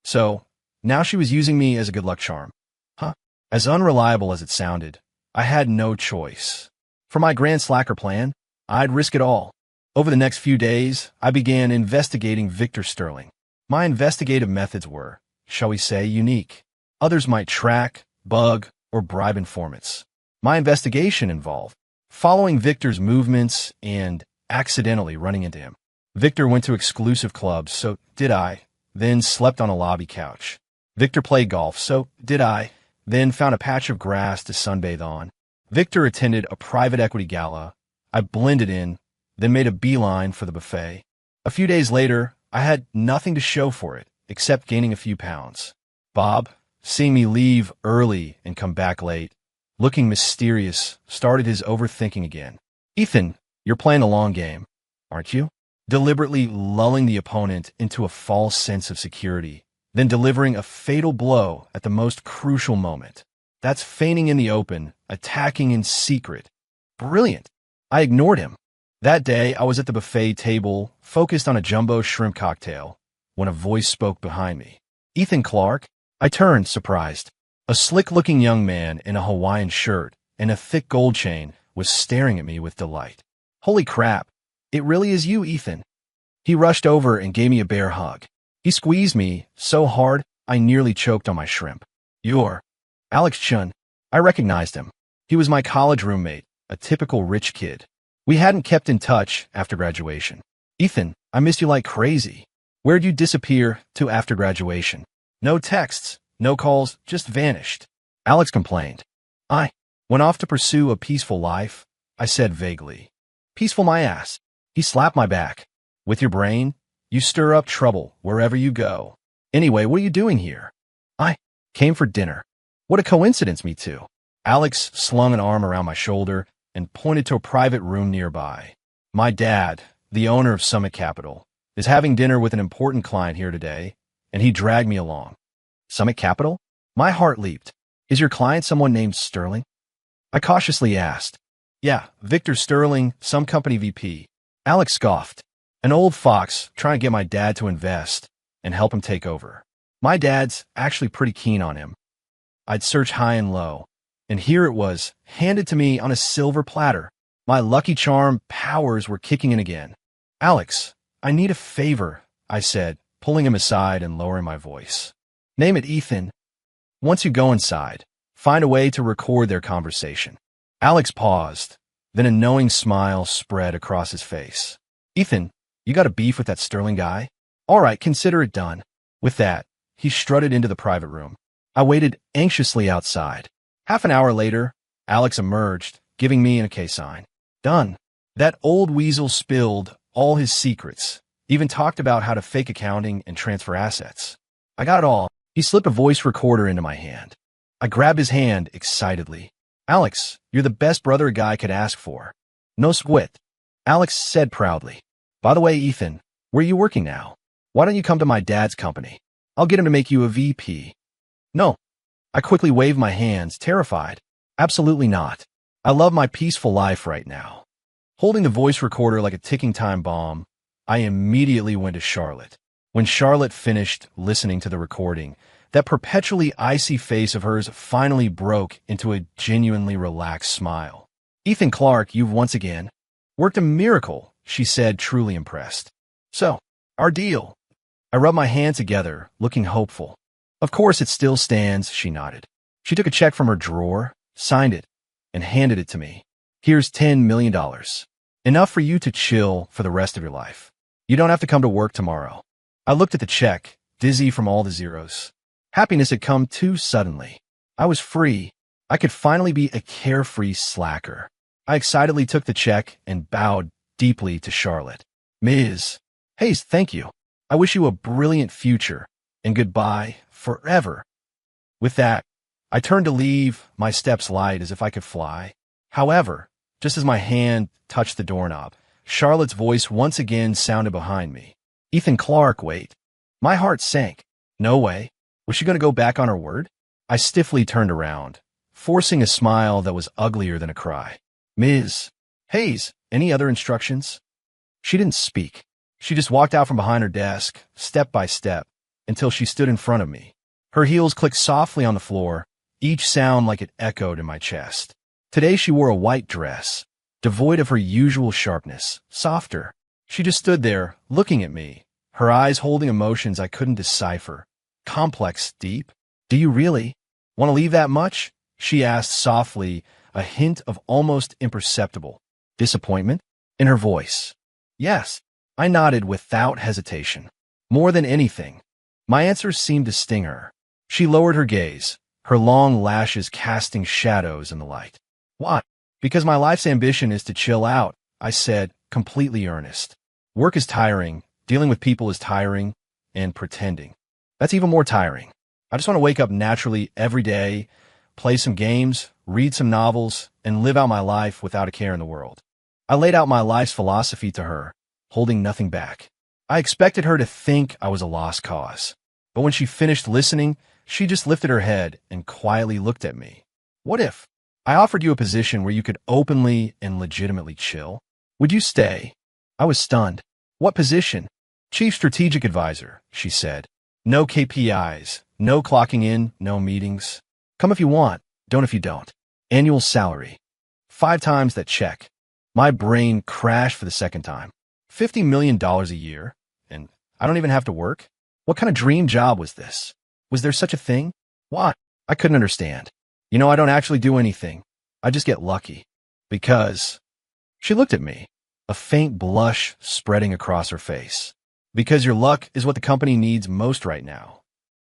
So, now she was using me as a good luck charm. Huh? As unreliable as it sounded, I had no choice. For my grand slacker plan, I'd risk it all. Over the next few days, I began investigating Victor Sterling. My investigative methods were, shall we say, unique. Others might track, bug, or bribe informants. My investigation involved following Victor's movements and accidentally running into him. Victor went to exclusive clubs, so did I, then slept on a lobby couch. Victor played golf, so did I, then found a patch of grass to sunbathe on. Victor attended a private equity gala. I blended in, then made a beeline for the buffet. A few days later, I had nothing to show for it, except gaining a few pounds. Bob, seeing me leave early and come back late, looking mysterious, started his overthinking again. "Ethan, you're playing a long game, aren't you?" Deliberately lulling the opponent into a false sense of security, then delivering a fatal blow at the most crucial moment. That's feigning in the open, attacking in secret. Brilliant. I ignored him. That day, I was at the buffet table, focused on a jumbo shrimp cocktail, when a voice spoke behind me. "Ethan Clark?" I turned, surprised. A slick-looking young man in a Hawaiian shirt and a thick gold chain was staring at me with delight. "Holy crap, it really is you, Ethan." He rushed over and gave me a bear hug. He squeezed me so hard I nearly choked on my shrimp. "You're Alex Chun." I recognized him. He was my college roommate, a typical rich kid. We hadn't kept in touch after graduation. "Ethan, I missed you like crazy. Where'd you disappear to after graduation?" "No texts, no calls, just vanished." Alex complained. "I went off to pursue a peaceful life," I said vaguely. "Peaceful my ass." He slapped my back. "With your brain, you stir up trouble wherever you go. Anyway, what are you doing here?" "I came for dinner." "What a coincidence, me too." Alex slung an arm around my shoulder and pointed to a private room nearby. "My dad, the owner of Summit Capital, is having dinner with an important client here today, and he dragged me along." "Summit Capital?" My heart leaped. "Is your client someone named Sterling?" I cautiously asked. "Yeah, Victor Sterling, some company VP." Alex scoffed. An old fox trying to get my dad to invest and help him take over. My dad's actually pretty keen on him. I'd search high and low, and here it was, handed to me on a silver platter. My Lucky Charm powers were kicking in again. Alex, I need a favor, I said, pulling him aside and lowering my voice. Name it Ethan. Once you go inside, find a way to record their conversation. Alex paused, then a knowing smile spread across his face. Ethan, you got a beef with that Sterling guy? All right, consider it done. With that, he strutted into the private room. I waited anxiously outside. Half an hour later, Alex emerged, giving me an okay sign. Done. That old weasel spilled all his secrets, even talked about how to fake accounting and transfer assets. I got it all. He slipped a voice recorder into my hand. I grabbed his hand excitedly. Alex, you're the best brother a guy could ask for. No sweat. Alex said proudly. By the way, Ethan, where are you working now? Why don't you come to my dad's company? I'll get him to make you a VP. No. I quickly waved my hands, terrified. Absolutely not. I love my peaceful life right now. Holding the voice recorder like a ticking time bomb, I immediately went to Charlotte. When Charlotte finished listening to the recording, that perpetually icy face of hers finally broke into a genuinely relaxed smile. Ethan Clark, you've once again worked a miracle, she said, truly impressed. So, our deal. I rubbed my hands together, looking hopeful. Of course it still stands, she nodded. She took a check from her drawer, signed it, and handed it to me. Here's $10 million. Enough for you to chill for the rest of your life. You don't have to come to work tomorrow. I looked at the check, dizzy from all the zeros. Happiness had come too suddenly. I was free. I could finally be a carefree slacker. I excitedly took the check and bowed deeply to Charlotte. Ms. Hayes, thank you. I wish you a brilliant future, and goodbye forever. With that, I turned to leave, my steps light as if I could fly. However, just as my hand touched the doorknob, Charlotte's voice once again sounded behind me. Ethan Clark, wait. My heart sank. No way. Was she going to go back on her word? I stiffly turned around, forcing a smile that was uglier than a cry. Ms. Hayes, any other instructions? She didn't speak. She just walked out from behind her desk, step by step, until she stood in front of me. Her heels clicked softly on the floor, each sound like it echoed in my chest. Today she wore a white dress, devoid of her usual sharpness, softer. She just stood there, looking at me, her eyes holding emotions I couldn't decipher. Complex, deep. Do you really want to leave that much? She asked softly, a hint of almost imperceptible disappointment in her voice. Yes, I nodded without hesitation. More than anything, my answer seemed to sting her. She lowered her gaze, her long lashes casting shadows in the light. What? Because my life's ambition is to chill out, I said, completely earnest. Work is tiring, dealing with people is tiring, and pretending. That's even more tiring. I just want to wake up naturally every day, play some games, read some novels, and live out my life without a care in the world. I laid out my life's philosophy to her, holding nothing back. I expected her to think I was a lost cause. But when she finished listening, she just lifted her head and quietly looked at me. What if I offered you a position where you could openly and legitimately chill? Would you stay? I was stunned. What position? Chief Strategic Advisor, she said. No KPIs, no clocking in, no meetings. Come if you want, don't if you don't. Annual salary. 5 times that check. My brain crashed for the second time. $50 million a year, and I don't even have to work? What kind of dream job was this? Was there such a thing? Why? I couldn't understand. You know, I don't actually do anything. I just get lucky. Because... She looked at me, a faint blush spreading across her face. Because your luck is what the company needs most right now.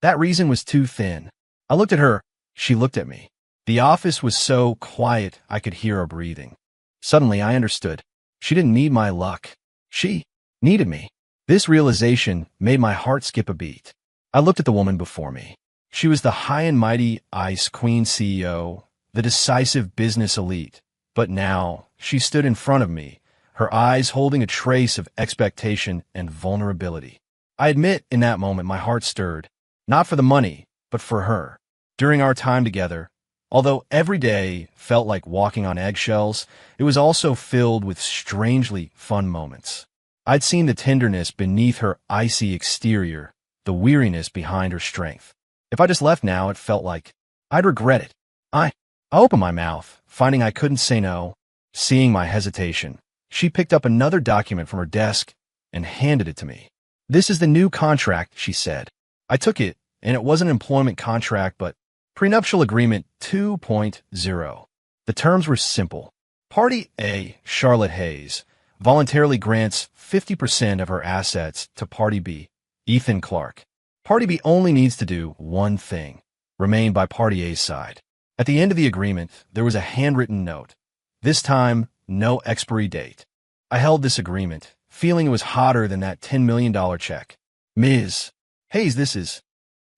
That reason was too thin. I looked at her. She looked at me. The office was so quiet I could hear her breathing. Suddenly I understood. She didn't need my luck. She needed me. This realization made my heart skip a beat. I looked at the woman before me. She was the high and mighty ICE Queen CEO, the decisive business elite. But now she stood in front of me, her eyes holding a trace of expectation and vulnerability. I admit in that moment my heart stirred, not for the money, but for her. During our time together, although every day felt like walking on eggshells, it was also filled with strangely fun moments. I'd seen the tenderness beneath her icy exterior, the weariness behind her strength. If I just left now, it felt like I'd regret it. I opened my mouth, finding I couldn't say no. Seeing my hesitation, she picked up another document from her desk and handed it to me. "This is the new contract," she said. I took it, and it wasn't an employment contract, but prenuptial agreement 2.0. The terms were simple. Party A, Charlotte Hayes, voluntarily grants 50% of her assets to Party B, Ethan Clark. Party B only needs to do one thing: remain by Party A's side. At the end of the agreement, there was a handwritten note. This time, no expiry date. I held this agreement, feeling it was hotter than that $10 million check. "Ms. Hayes, this is—"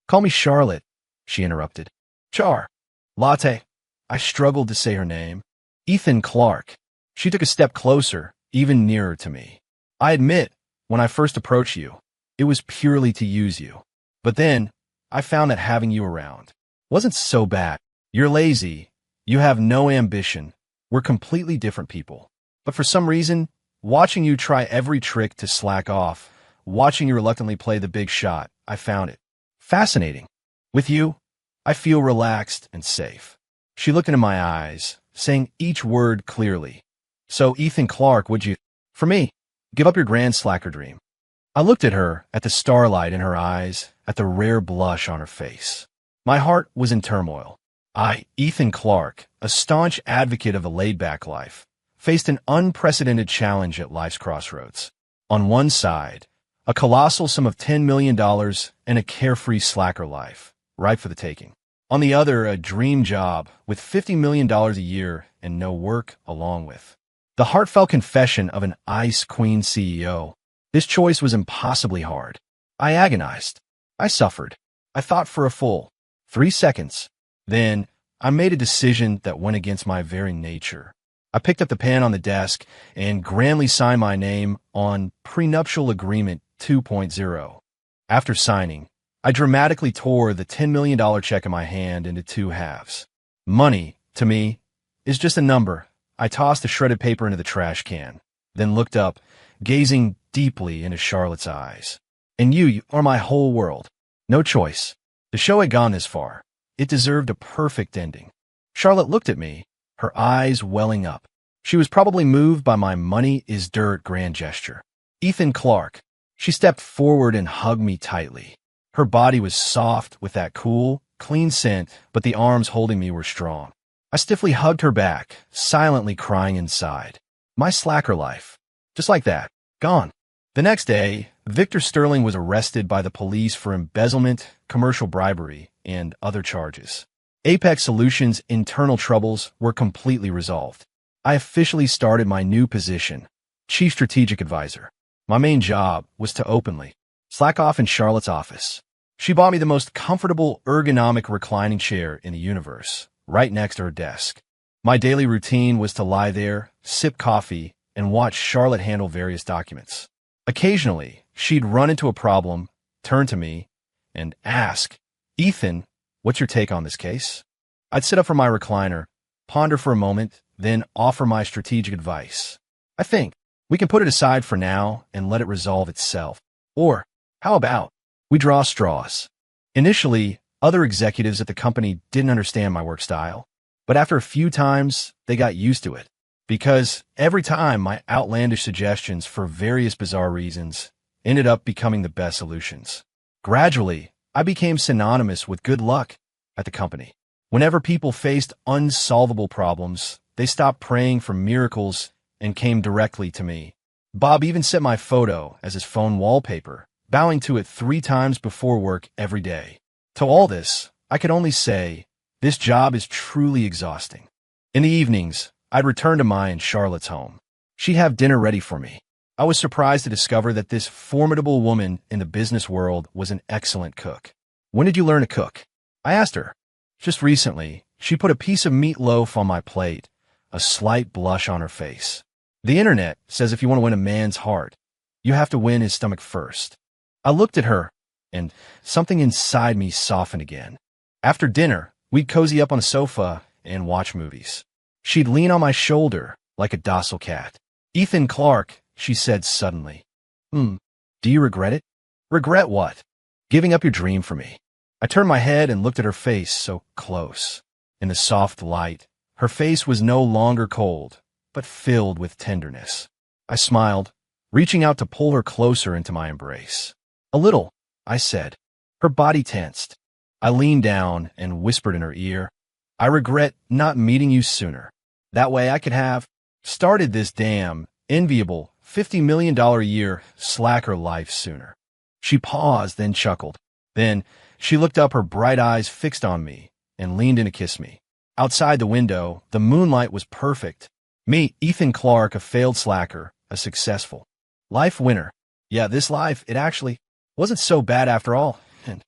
"Call me Charlotte," she interrupted. "Char. Latte." I struggled to say her name. "Ethan Clark." She took a step closer, even nearer to me. "I admit, when I first approached you, it was purely to use you. But then, I found that having you around wasn't so bad. You're lazy. You have no ambition. We're completely different people. But for some reason, watching you try every trick to slack off, watching you reluctantly play the big shot, I found it fascinating. With you, I feel relaxed and safe." She looked into my eyes, saying each word clearly. "So, Ethan Clark, would you, for me, give up your grand slacker dream?" I looked at her, at the starlight in her eyes, at the rare blush on her face. My heart was in turmoil. Ethan Clark, a staunch advocate of a laid-back life, faced an unprecedented challenge at life's crossroads. On one side, a colossal sum of $10 million and a carefree slacker life, ripe for the taking. On the other, a dream job with $50 million a year and no work along with. The heartfelt confession of an Ice Queen CEO. This choice was impossibly hard. I agonized. I suffered. I thought for a full 3 seconds. Then, I made a decision that went against my very nature. I picked up the pen on the desk and grandly signed my name on Prenuptial Agreement 2.0. After signing, I dramatically tore the $10 million check in my hand into 2 halves. Money, to me, is just a number. I tossed the shredded paper into the trash can, then looked up, gazing deeply into Charlotte's eyes. "And you are my whole world. No choice. The show had gone this far. It deserved a perfect ending." Charlotte looked at me, her eyes welling up. She was probably moved by my money is dirt grand gesture. "Ethan Clark." She stepped forward and hugged me tightly. Her body was soft with that cool, clean scent, but the arms holding me were strong. I stiffly hugged her back, silently crying inside. My slacker life, just like that, gone. The next day, Victor Sterling was arrested by the police for embezzlement, commercial bribery, and other charges. Apex Solutions' internal troubles were completely resolved. I officially started my new position, Chief Strategic Advisor. My main job was to openly slack off in Charlotte's office. She bought me the most comfortable, ergonomic reclining chair in the universe, right next to her desk. My daily routine was to lie there, sip coffee, and watch Charlotte handle various documents. Occasionally, she'd run into a problem, turn to me, and ask, "Ethan, what's your take on this case?" I'd sit up from my recliner, ponder for a moment, then offer my strategic advice. "I think we can put it aside for now and let it resolve itself. Or, how about we draw straws?" Initially, other executives at the company didn't understand my work style, but after a few times, they got used to it. Because every time my outlandish suggestions for various bizarre reasons ended up becoming the best solutions. Gradually, I became synonymous with good luck at the company. Whenever people faced unsolvable problems, they stopped praying for miracles and came directly to me. Bob even set my photo as his phone wallpaper, bowing to it 3 times before work every day. To all this, I could only say, this job is truly exhausting. In the evenings, I'd return to my and Charlotte's home. She'd have dinner ready for me. I was surprised to discover that this formidable woman in the business world was an excellent cook. "When did you learn to cook?" I asked her. "Just recently." She put a piece of meatloaf on my plate, a slight blush on her face. "The internet says if you want to win a man's heart, you have to win his stomach first." I looked at her, and something inside me softened again. After dinner, we'd cozy up on a sofa and watch movies. She'd lean on my shoulder like a docile cat. "Ethan Clark," she said suddenly, Hmm. Do you regret it? Regret what? Giving up your dream for me. I turned my head and looked at her face so close. In the soft light, her face was no longer cold, but filled with tenderness. I smiled, reaching out to pull her closer into my embrace. A little, I said. Her body tensed. I leaned down and whispered in her ear, I regret not meeting you sooner. That way I could have started this damn, enviable, $50 million a year slacker life sooner. She paused, then chuckled. Then she looked up, her bright eyes fixed on me, and leaned in to kiss me. Outside the window, the moonlight was perfect. Me, Ethan Clark, a failed slacker, a successful life winner. Yeah, this life, it actually wasn't so bad after all. And